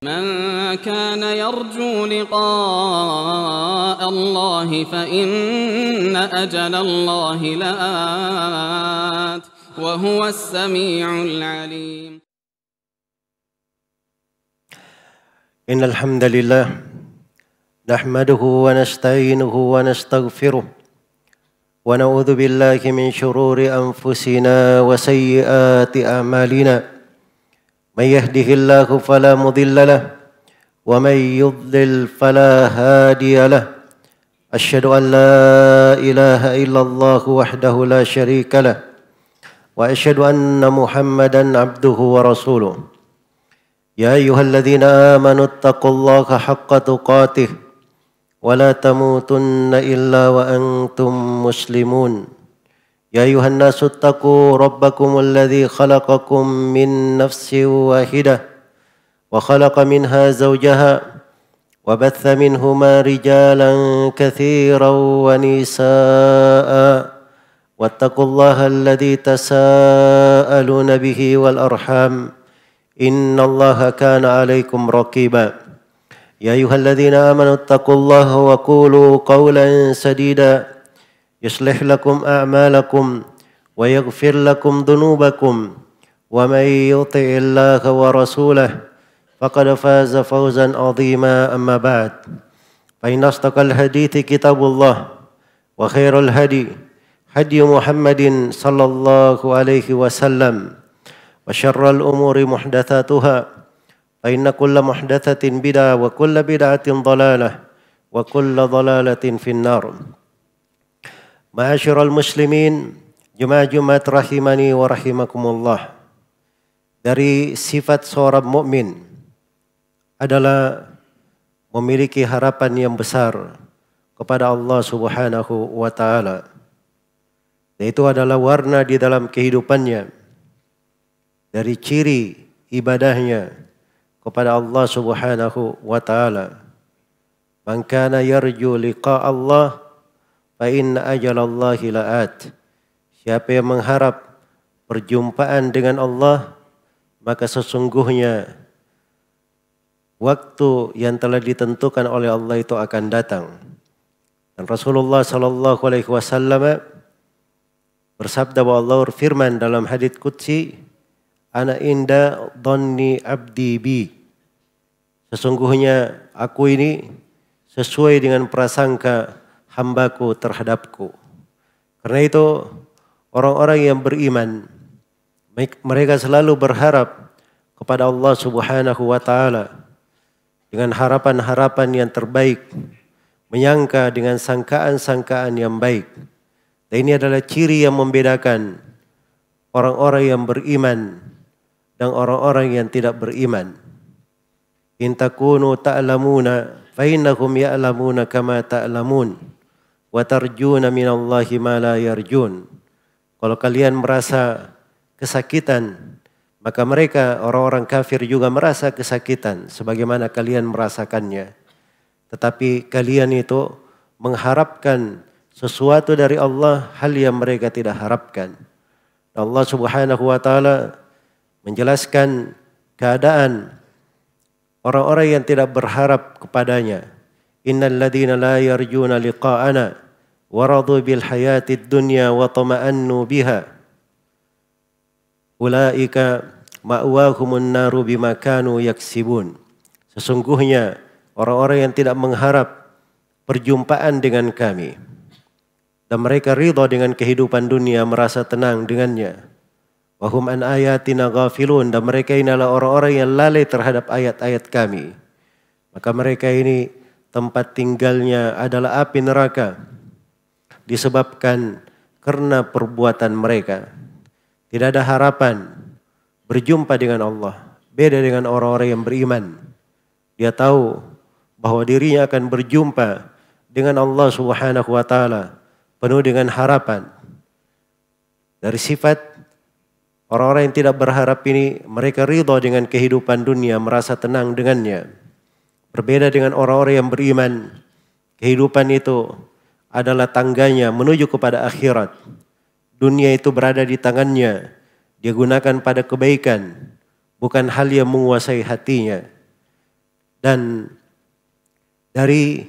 من كان يرجو لقاء الله فإن أجل الله لآت وهو السميع العليم. إن الحمد لله نحمده ونستعينه ونستغفره ونعوذ بالله من شرور أنفسنا وسيئات أعمالنا من يهده الله فلا مضل له ومن يضلل فلا هادي له أشهد أن لا إله إلا الله وحده لا شريك له وأشهد أن محمدا عبده ورسوله يا أيها الذين آمنوا اتقوا الله حق تقاته ولا تموتن إلا وأنتم مسلمون يا أيها الناس اتقوا ربكم الذي خلقكم من نفس واحدة وخلق منها زوجها وبث منهما رجالا كثيرا ونساء واتقوا الله الذي تساءلون به والأرحام إن الله كان عليكم رقيبا يا أيها الذين آمنوا اتقوا الله وقولوا قولا سديدا يصلح لكم أعمالكم ويغفر لكم ذنوبكم ومن يطع الله ورسوله فقد فاز فوزا عظيما أما بعد فإن أصدق الحديث كتاب الله وخير الهدي هدي محمد صلى الله عليه وسلم وشر الأمور محدثاتها فإن كل محدثة بدعة وكل بدعة ضلالة وكل ضلالة في النار. Ma'asyiral muslimin, jemaah Jumat rahimani wa rahimakumullah. Dari sifat seorang mukmin adalah memiliki harapan yang besar kepada Allah Subhanahu wa taala. Dan itu adalah warna di dalam kehidupannya. Dari ciri ibadahnya kepada Allah Subhanahu wa taala. Man kana yarju liqa Allah fa inna ajalallahi la'at. Siapa yang mengharap perjumpaan dengan Allah, maka sesungguhnya waktu yang telah ditentukan oleh Allah itu akan datang. Dan Rasulullah sallallahu alaihi wasallam bersabda bahwa Allah berfirman dalam hadits qudsi, ana inda dhanni abdi bi. Sesungguhnya aku ini sesuai dengan prasangka hambaku terhadapku. Karena itu orang-orang yang beriman, mereka selalu berharap kepada Allah Subhanahu wa taala dengan harapan-harapan yang terbaik, menyangka dengan sangkaan-sangkaan yang baik. Dan ini adalah ciri yang membedakan orang-orang yang beriman dan orang-orang yang tidak beriman. In takunu ta'lamuna fa innahum ya'lamuna kama ta'lamun. Wa tarjuna minallahi ma la yarjun. Kalau kalian merasa kesakitan, maka mereka orang-orang kafir juga merasa kesakitan sebagaimana kalian merasakannya. Tetapi kalian itu mengharapkan sesuatu dari Allah, hal yang mereka tidak harapkan. Allah Subhanahu wa taala menjelaskan keadaan orang-orang yang tidak berharap kepadanya. Innal ladzina la yarjuna liqa'ana waradu bil hayatid dunya wa tama'annu biha ulaika ma'wahumun naru bima kanu yaksibun. Sesungguhnya orang-orang yang tidak mengharap perjumpaan dengan kami dan mereka ridha dengan kehidupan dunia, merasa tenang dengannya. Wa hum an ayatina ghafilun, dan mereka ini adalah orang-orang yang lalai terhadap ayat-ayat kami. Maka mereka ini tempat tinggalnya adalah api neraka disebabkan karena perbuatan mereka. Tidak ada harapan berjumpa dengan Allah. Beda dengan orang-orang yang beriman. Dia tahu bahwa dirinya akan berjumpa dengan Allah Subhanahu wa taala penuh dengan harapan. Dari sifat orang-orang yang tidak berharap ini, mereka ridha dengan kehidupan dunia, merasa tenang dengannya. Berbeda dengan orang-orang yang beriman, kehidupan itu adalah tangganya menuju kepada akhirat. Dunia itu berada di tangannya, dia gunakan pada kebaikan, bukan hal yang menguasai hatinya. Dan dari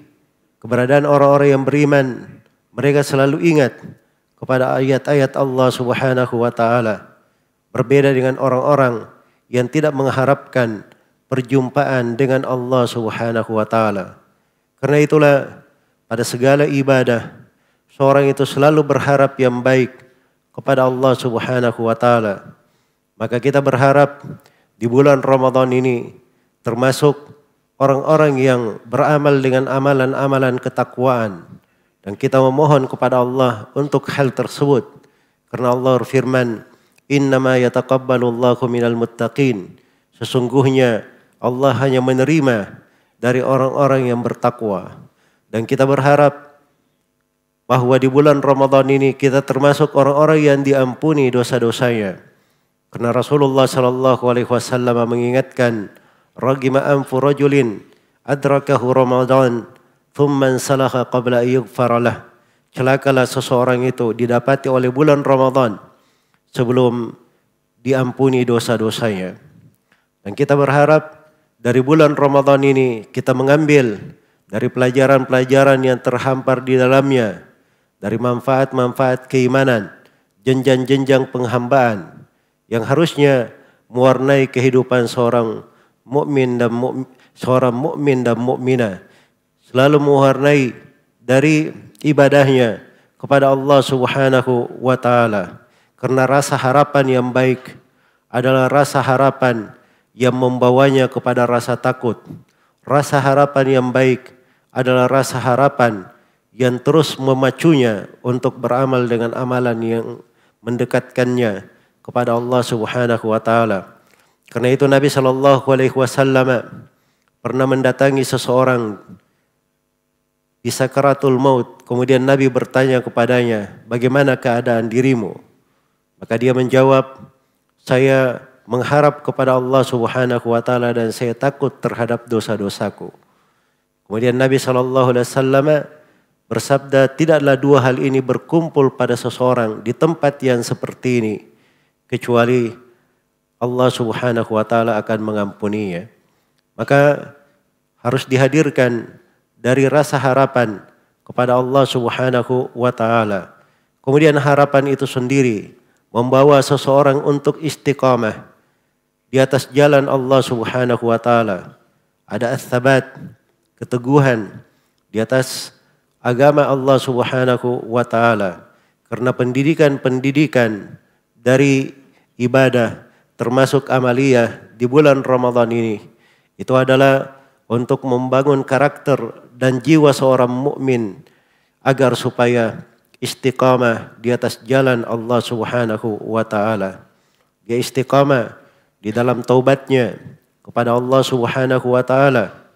keberadaan orang-orang yang beriman, mereka selalu ingat kepada ayat-ayat Allah Subhanahu wa taala. Berbeda dengan orang-orang yang tidak mengharapkan perjumpaan dengan Allah Subhanahu wa taala. Karena itulah pada segala ibadah seorang itu selalu berharap yang baik kepada Allah Subhanahu wa taala. Maka kita berharap di bulan Ramadan ini termasuk orang-orang yang beramal dengan amalan-amalan ketakwaan. Dan kita memohon kepada Allah untuk hal tersebut. Karena Allah berfirman, "Innama yataqabbalullahu minal muttaqin." Sesungguhnya Allah hanya menerima dari orang-orang yang bertakwa. Dan kita berharap bahwa di bulan Ramadan ini kita termasuk orang-orang yang diampuni dosa-dosanya. Karena Rasulullah SAW mengingatkan, "Ragima anfu rajulin adrakahu Ramadan thumma salaha qabla yughfar lah." Celakalah seseorang itu didapati oleh bulan Ramadan sebelum diampuni dosa-dosanya. Dan kita berharap dari bulan Ramadan ini kita mengambil dari pelajaran-pelajaran yang terhampar di dalamnya, dari manfaat-manfaat keimanan, jenjang-jenjang penghambaan yang harusnya mewarnai kehidupan seorang mukmin dan mukminah, selalu mewarnai dari ibadahnya kepada Allah Subhanahu wa taala. Karena rasa harapan yang baik adalah rasa harapan yang membawanya kepada rasa takut. Rasa harapan yang baik adalah rasa harapan yang terus memacunya untuk beramal dengan amalan yang mendekatkannya kepada Allah Subhanahu wa taala. Karena itu Nabi SAW pernah mendatangi seseorang di sakaratul maut. Kemudian Nabi bertanya kepadanya, "Bagaimana keadaan dirimu?" Maka dia menjawab, "Saya mengharap kepada Allah Subhanahu wa taala dan saya takut terhadap dosa-dosaku." Kemudian Nabi SAW bersabda, "Tidaklah dua hal ini berkumpul pada seseorang di tempat yang seperti ini, kecuali Allah Subhanahu wa taala akan mengampuninya." Maka harus dihadirkan dari rasa harapan kepada Allah Subhanahu wa taala. Kemudian harapan itu sendiri membawa seseorang untuk istiqamah di atas jalan Allah Subhanahu wa taala. Ada ats-tsabat, keteguhan di atas agama Allah Subhanahu wa taala. Karena pendidikan-pendidikan dari ibadah termasuk amaliyah di bulan Ramadan ini itu adalah untuk membangun karakter dan jiwa seorang mukmin agar supaya istiqamah di atas jalan Allah Subhanahu wa taala. Dia istiqamah di dalam taubatnya kepada Allah Subhanahu wa taala.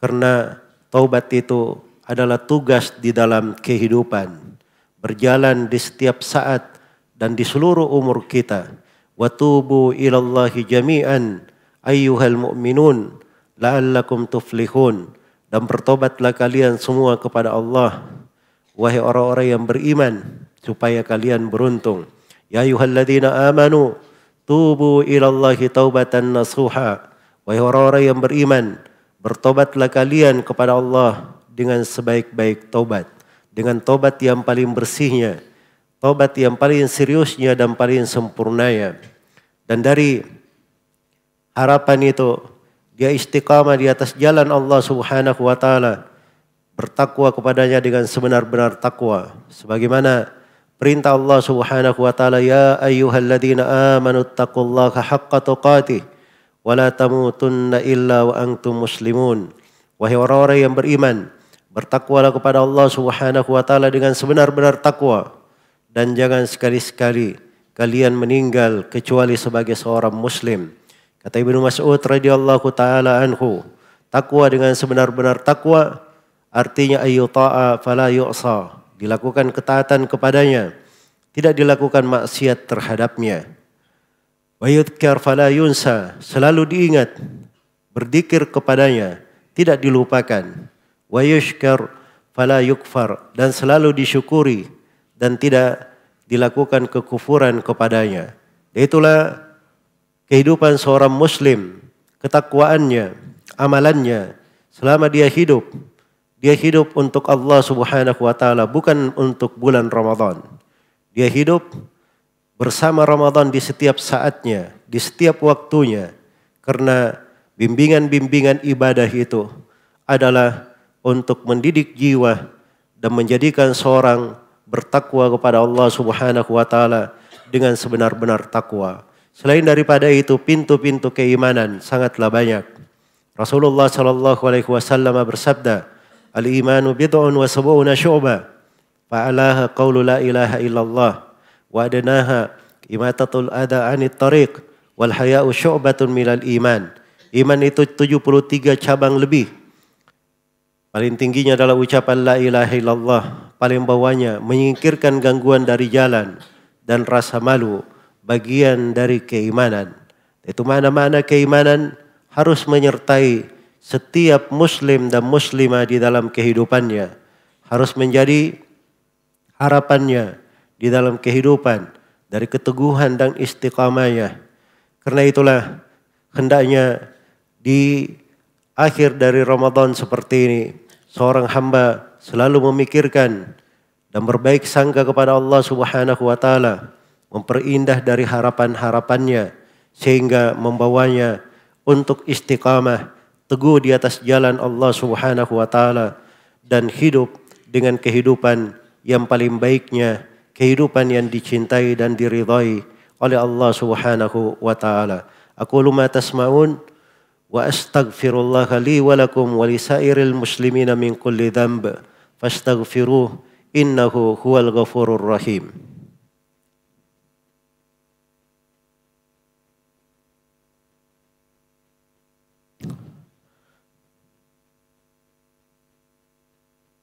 Karena taubat itu adalah tugas di dalam kehidupan, berjalan di setiap saat dan di seluruh umur kita. Wa tubu ilallahi jami'an ayyuhal mu'minun la'allakum tuflihun. Dan bertobatlah kalian semua kepada Allah, wahai orang-orang yang beriman, supaya kalian beruntung. Ya ayyuhalladzina amanu tubu ilallahi taubatan nasuha. Wahai orang-orang yang beriman, bertobatlah kalian kepada Allah dengan sebaik-baik taubat, dengan taubat yang paling bersihnya, taubat yang paling seriusnya dan paling sempurnanya. Dan dari harapan itu dia istiqamah di atas jalan Allah Subhanahu wa taala, bertakwa kepadanya dengan sebenar-benar takwa, sebagaimana perintah Allah Subhanahu wa taala, ya ayyuhalladzina amanu taqullaha haqqa tuqatih wa la tamutunna illa wa antum muslimun. Wahai orang-orang yang beriman, bertakwalah kepada Allah Subhanahu wa taala dengan sebenar-benar takwa, dan jangan sekali-sekali kalian meninggal kecuali sebagai seorang muslim. Kata Ibnu Mas'ud radhiyallahu taala anhu, takwa dengan sebenar-benar takwa artinya ayyuta'a fala yu'sa, dilakukan ketaatan kepadanya, tidak dilakukan maksiat terhadapnya. Wa yudhkar fala yunsa, selalu diingat, berzikir kepadanya, tidak dilupakan. Wa yushkar fala yukfar, dan selalu disyukuri dan tidak dilakukan kekufuran kepadanya. Itulah kehidupan seorang muslim, ketakwaannya, amalannya selama dia hidup untuk Allah Subhanahu wa taala, bukan untuk bulan Ramadan. Dia hidup bersama Ramadan di setiap saatnya, di setiap waktunya. Karena bimbingan-bimbingan ibadah itu adalah untuk mendidik jiwa dan menjadikan seorang bertakwa kepada Allah Subhanahu wa taala dengan sebenar-benar takwa. Selain daripada itu, pintu-pintu keimanan sangatlah banyak. Rasulullah sallallahu alaihi wasallam bersabda, "Al-imanu bid'un wa sab'una syu'bah, fa'alaha qaulu la ilaha illallah, wa adnaha imatatul adha 'anit tariq, wal haya'u syu'batun minal iman." Iman itu 73 cabang lebih. Paling tingginya adalah ucapan la ilaha illallah, paling bawahnya menyingkirkan gangguan dari jalan, dan rasa malu bagian dari keimanan. Itu mana-mana keimanan harus menyertai setiap muslim dan muslimah di dalam kehidupannya. Harus menjadi harapannya di dalam kehidupan dari keteguhan dan istiqamahnya. Karena itulah hendaknya di akhir dari Ramadan seperti ini, seorang hamba selalu memikirkan dan berbaik sangka kepada Allah Subhanahu wa taala, memperindah dari harapan-harapannya sehingga membawanya untuk istiqamah, teguh di atas jalan Allah Subhanahu wa taala dan hidup dengan kehidupan yang paling baiknya, kehidupan yang dicintai dan diridhai oleh Allah Subhanahu wa taala. Aqulu ma tasma'un wa astaghfirullah li wa lakum wa lisairil muslimina min kulli dhanb fastaghfiruh innahu huwal ghafurur rahim.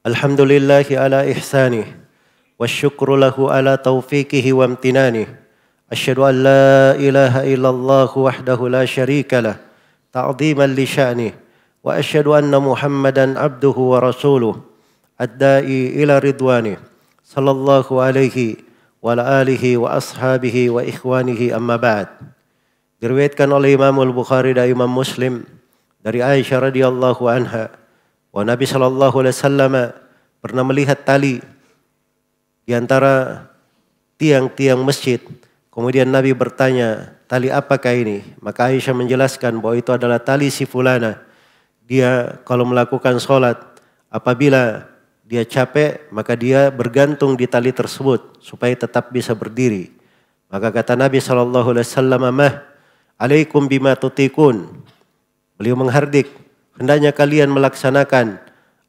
Alhamdulillahi ala ihsanih wasyukru lahu ala taufiqihi wa amtinanih. Asyhadu an la ilaha illallah wahdahu la syarika lah ta'dhiman li sya'nih, wa asyhadu anna Muhammadan abduhu wa rasuluh ad-da'i ila ridwanih sallallahu alaihi wa ala alihi wa ashabihi wa ikhwanihi amma ba'd. Diriwayatkan oleh Imam Al-Bukhari dan Imam Muslim dari Aisyah radhiyallahu anha, wa Nabi sallallahu alaihi wasallam pernah melihat tali di antara tiang-tiang masjid. Kemudian Nabi bertanya, "Tali apakah ini?" Maka Aisyah menjelaskan bahwa itu adalah tali si fulana. Dia kalau melakukan sholat, apabila dia capek, maka dia bergantung di tali tersebut supaya tetap bisa berdiri. Maka kata Nabi SAW, "Mah, alaikum bima tutikun." Beliau menghardik, hendaknya kalian melaksanakan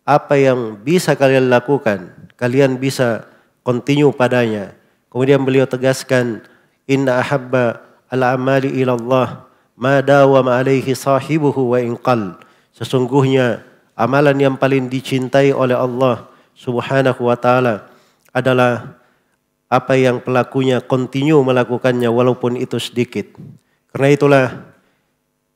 apa yang bisa kalian lakukan. Kalian bisa continue padanya. Kemudian beliau tegaskan, "Inna ahabba al-amali ilallah ma dawama alaihi sahibuhu wa inqal." Sesungguhnya amalan yang paling dicintai oleh Allah Subhanahu wa taala adalah apa yang pelakunya continue melakukannya walaupun itu sedikit. Karena itulah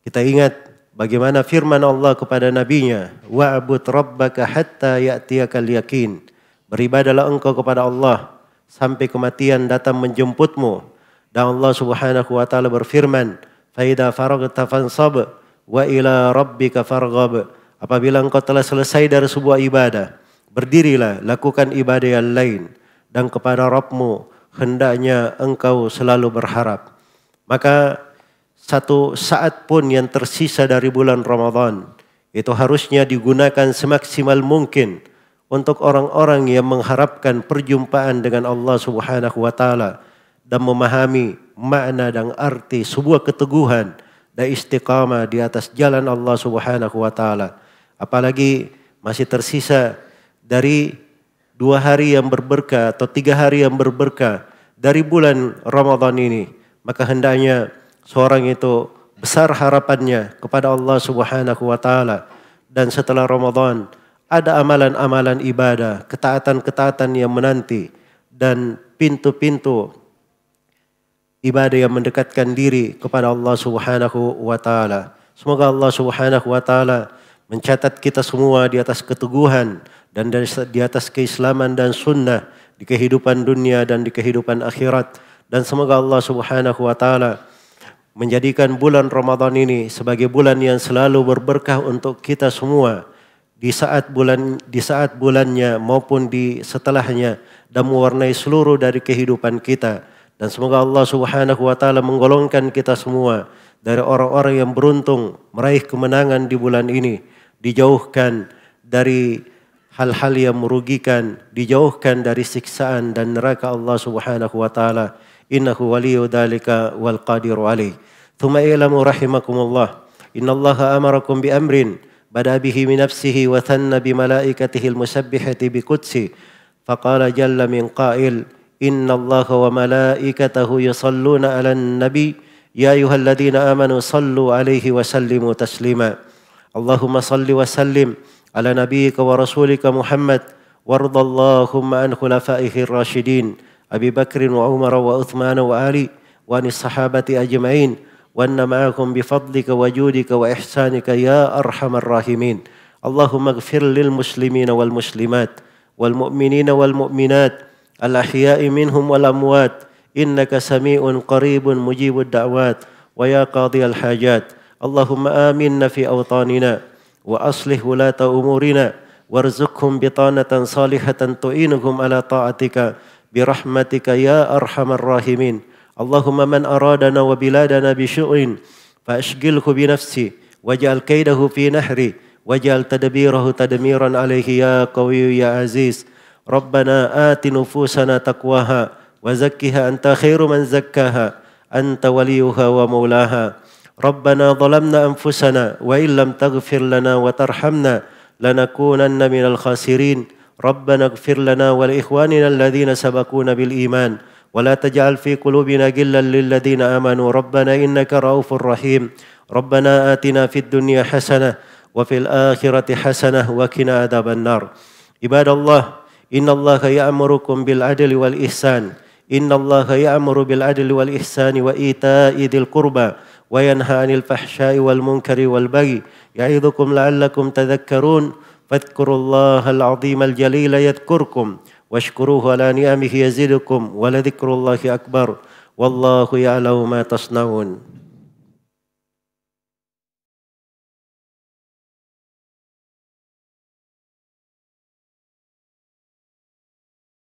kita ingat bagaimana firman Allah kepada nabinya, "Wa'bud rabbaka hatta ya'tiyakal yaqin." Beribadalah engkau kepada Allah sampai kematian datang menjemputmu. Dan Allah Subhanahu wa taala berfirman, "Fa idza faragta fansab wa ila rabbika farghab." Apabila engkau telah selesai dari sebuah ibadah, berdirilah, lakukan ibadah yang lain, dan kepada Rabbmu hendaknya engkau selalu berharap. Maka satu saat pun yang tersisa dari bulan Ramadan itu harusnya digunakan semaksimal mungkin untuk orang-orang yang mengharapkan perjumpaan dengan Allah Subhanahu wa taala dan memahami makna dan arti sebuah keteguhan dan istiqamah di atas jalan Allah Subhanahu wa taala. Apalagi masih tersisa dari 2 hari yang berberkah atau 3 hari yang berberkah dari bulan Ramadan ini, maka hendaknya seorang itu besar harapannya kepada Allah Subhanahu wa taala, dan setelah Ramadan ada amalan-amalan ibadah, ketaatan-ketaatan yang menanti, dan pintu-pintu ibadah yang mendekatkan diri kepada Allah Subhanahu wa taala. Semoga Allah Subhanahu wa taala mencatat kita semua di atas keteguhan dan di atas keislaman dan sunnah di kehidupan dunia dan di kehidupan akhirat. Dan semoga Allah Subhanahu wa taala menjadikan bulan Ramadan ini sebagai bulan yang selalu berberkah untuk kita semua, di saat bulannya maupun di setelahnya, dan mewarnai seluruh dari kehidupan kita. Dan semoga Allah Subhanahu wa taala menggolongkan kita semua dari orang-orang yang beruntung meraih kemenangan di bulan ini, dijauhkan dari hal-hal yang merugikan, dijauhkan dari siksaan dan neraka Allah Subhanahu wa taala. Innahu waliyyu dzalika wal qadiru alaih. Tsumma i'lamu rahimakumullah, innallaha amarakum bi amrin bada bihi min nafsihi wa thanna bi malaikatihi al-musabbihati bi qudsi. Faqala jalla min qail, innallaha wa malaikatahu yusalluna 'alan nabi ya ayyuhalladzina amanu sallu 'alaihi wa sallimu taslima. Allahumma salli wa sallim ala nabiyyika wa rasulika Muhammad wardallahumma an khulafaihi ar-rasyidin Abi Bakr wa Umar wa Uthman wa Ali wa anis sahabati ajma'in wa anna ma'akum bifadlika wa judika wa ihsanika ya arhamar rahimin. Allahumma ighfir lil muslimina wal muslimat wal mu'minina wal mu'minat al ahya'i minhum wal amwat innaka sami'un qaribun mujibud da'wat wa ya qadiyal hajat. Allahumma aminna fi awtanina wa aslih wulata umurina warzuqhum bitanatan salihatan tu'inuhum ala ta'atika birahmatika ya arhamar rahimin. Allahumma man aradana wa biladana bisyu'in fa ashghilhu bi nafsi waj'al kaidahu fi nahri waj'al tadbirahu tadmiran alayhi ya qawiyyu ya aziz. Rabbana ati nufusana taqwaha wa zakkiha anta khairu man zakkaha anta waliyuha wa maulaha. Rabbana zalamna anfusana wa illam taghfir lana wa tarhamna lanakunanna minal khasirin. Rabbana ighfir lana wa li ikhwanina alladhina sabaquna bil iman wa la taj'al fi qulubina ghillan lil ladzina amanu rabbana innaka raufur rahim. Rabbana atina fid dunya hasanah wa fil akhirati hasanah wa qina adzaban nar. Ibadallah, innallaha ya'murukum bil adli wal ihsan. Innallaha ya'muru bil adli wal ihsani wa ita'i dzil qurba wa yanha 'anil fahsya'i wal munkari wal baghi ya'idzukum la'allakum tadhakkarun. Fadhkurullahal 'azimal jalila yadhkurkum washkuruhu 'ala ni'amihi yazidukum wa la dzikrullahi akbar wallahu ya'lamu ma tasna'un.